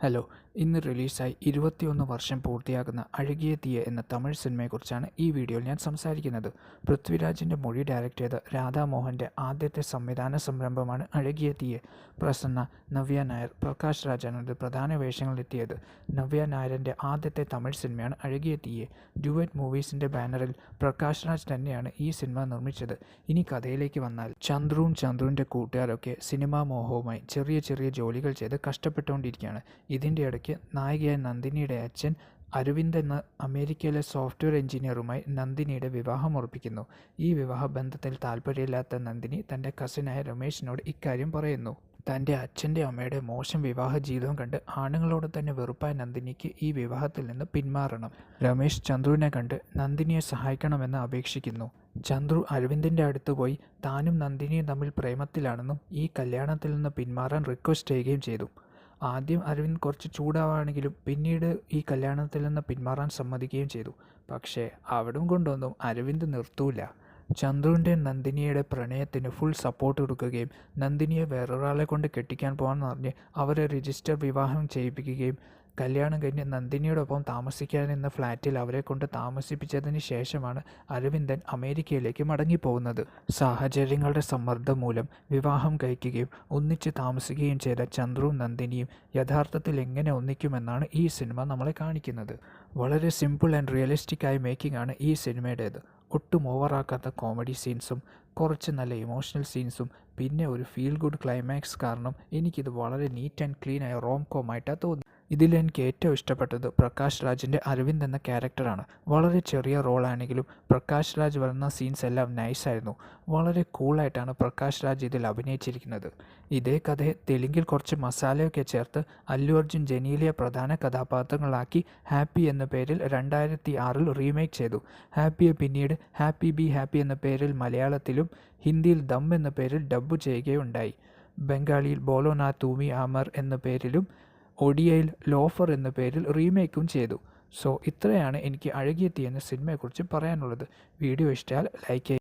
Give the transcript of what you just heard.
Hello, ഇന്ന് റിലീസായി 21 വർഷം പൂർത്തിയാകുന്ന അഴകിയ തീയെ എന്ന തമിഴ് സിനിമയെക്കുറിച്ചാണ് ഈ വീഡിയോയിൽ ഞാൻ സംസാരിക്കുന്നത്. പൃഥ്വിരാജിൻ്റെ മൊഴി ഡയറക്റ്റ് ചെയ്ത രാധാമോഹൻ്റെ ആദ്യത്തെ സംവിധാന സംരംഭമാണ് അഴകിയ തീയെ. പ്രസന്ന, നവ്യ നായർ, പ്രകാശ് രാജാണ് ഇത് പ്രധാന വേഷങ്ങളിലെത്തിയത്. നവ്യ നായരിൻ്റെ ആദ്യത്തെ തമിഴ് സിനിമയാണ് അഴകിയ തീയെ. ഡ്യുവറ്റ് മൂവീസിൻ്റെ ബാനറിൽ പ്രകാശ് രാജ് തന്നെയാണ് ഈ സിനിമ നിർമ്മിച്ചത്. ഇനി കഥയിലേക്ക് വന്നാൽ, ചന്ദ്രുവിൻ്റെ കൂട്ടുകാരൊക്കെ സിനിമാ മോഹവുമായി ചെറിയ ചെറിയ ജോലികൾ ചെയ്ത് കഷ്ടപ്പെട്ടുകൊണ്ടിരിക്കുകയാണ്. ഇതിൻ്റെ ഇടയ്ക്ക് നായികയായ നന്ദിനിയുടെ അച്ഛൻ അരവിന്ദ് എന്ന അമേരിക്കയിലെ സോഫ്റ്റ്വെയർ എഞ്ചിനീയറുമായി നന്ദിനിയുടെ വിവാഹം ഉറപ്പിക്കുന്നു. ഈ വിവാഹ ബന്ധത്തിൽ താല്പര്യമില്ലാത്ത നന്ദിനി തൻ്റെ കസിനായ രമേശിനോട് ഇക്കാര്യം പറയുന്നു. തൻ്റെ അച്ഛൻ്റെ അമ്മയുടെ മോശം വിവാഹ ജീവിതം കണ്ട് ആണുങ്ങളോട് തന്നെ വെറുപ്പായ നന്ദിനിക്ക് ഈ വിവാഹത്തിൽ നിന്ന് പിന്മാറണം. രമേശ് ചന്ദ്രുവിനെ കണ്ട് നന്ദിനിയെ സഹായിക്കണമെന്ന് അപേക്ഷിക്കുന്നു. ചന്ദ്രു അരവിന്ദിൻ്റെ അടുത്ത് പോയി താനും നന്ദിനിയും തമ്മിൽ പ്രേമത്തിലാണെന്നും ഈ കല്യാണത്തിൽ നിന്ന് പിന്മാറാൻ റിക്വസ്റ്റ് ചെയ്യുകയും ചെയ്തു. ആദ്യം അരവിന്ദ് കുറച്ച് ചൂടാവുകയാണെങ്കിലും പിന്നീട് ഈ കല്യാണത്തിൽ നിന്ന് പിന്മാറാൻ സമ്മതിക്കുകയും ചെയ്തു. പക്ഷേ അവിടം കൊണ്ടൊന്നും അരവിന്ദ് നിർത്തൂല. ചന്ദ്രുവിൻ്റെ നന്ദിനിയുടെ പ്രണയത്തിന് ഫുൾ സപ്പോർട്ട് കൊടുക്കുകയും നന്ദിനിയെ വേറൊരാളെ കൊണ്ട് കെട്ടിക്കാൻ പോകാമെന്ന് പറഞ്ഞ് അവരെ രജിസ്റ്റർ വിവാഹം ചെയ്യിപ്പിക്കുകയും കല്യാണം കഴിഞ്ഞ് നന്ദിനിയോടൊപ്പം താമസിക്കാനെന്ന ഫ്ലാറ്റിൽ അവരെ കൊണ്ട് താമസിപ്പിച്ചതിന് ശേഷമാണ് അരവിന്ദൻ അമേരിക്കയിലേക്ക് മടങ്ങിപ്പോകുന്നത്. സാഹചര്യങ്ങളുടെ സമ്മർദ്ദം മൂലം വിവാഹം കഴിക്കുകയും ഒന്നിച്ച് താമസിക്കുകയും ചെയ്ത ചന്ദ്രുവും നന്ദിനിയും യഥാർത്ഥത്തിൽ എങ്ങനെ ഒന്നിക്കുമെന്നാണ് ഈ സിനിമ നമ്മളെ കാണിക്കുന്നത്. വളരെ സിമ്പിൾ ആൻഡ് റിയലിസ്റ്റിക് ആയ മേക്കിംഗ് ആണ് ഈ സിനിമയുടേത്. ഒട്ടും ഓവറാക്കാത്ത കോമഡി സീൻസും കുറച്ച് നല്ല ഇമോഷണൽ സീൻസും പിന്നെ ഒരു ഫീൽ ഗുഡ് ക്ലൈമാക്സ് കാരണം എനിക്കിത് വളരെ നീറ്റ് ആൻഡ് ക്ലീൻ ആയ റോം കോമായിട്ടാണ് തോന്നി. ഇതിൽ എനിക്ക് ഏറ്റവും ഇഷ്ടപ്പെട്ടത് പ്രകാശ് രാജിൻ്റെ അരവിന്ദ് എന്ന ക്യാരക്ടറാണ്. വളരെ ചെറിയ റോളാണെങ്കിലും പ്രകാശ് രാജ് വരുന്ന സീൻസ് എല്ലാം നൈസായിരുന്നു. വളരെ കൂളായിട്ടാണ് പ്രകാശ് രാജ് ഇതിൽ അഭിനയിച്ചിരിക്കുന്നത്. ഇതേ കഥയെ തെലുങ്കിൽ കുറച്ച് മസാലയൊക്കെ ചേർത്ത് അല്ലു അർജുൻ ജനീലിയ പ്രധാന കഥാപാത്രങ്ങളാക്കി ഹാപ്പി എന്ന പേരിൽ 2006 റീമേക്ക് ചെയ്തു. ഹാപ്പിയെ പിന്നീട് ഹാപ്പി ബി ഹാപ്പി എന്ന പേരിൽ മലയാളത്തിലും ഹിന്ദിയിൽ ദം എന്ന പേരിൽ ഡബ്ബ് ചെയ്യുകയുണ്ടായി. ബംഗാളിയിൽ ബോലോ നാ തൂമി ആമർ എന്ന പേരിലും ഒഡിയയിൽ ലോഫർ എന്ന പേരിൽ റീമേക്കും ചെയ്തു. സോ ഇത്രയാണ് എനിക്ക് അഴകിയ തീ എന്ന സിനിമയെക്കുറിച്ച് പറയാനുള്ളത്. വീഡിയോ ഇഷ്ടമായാൽ ലൈക്ക് ചെയ്യുക.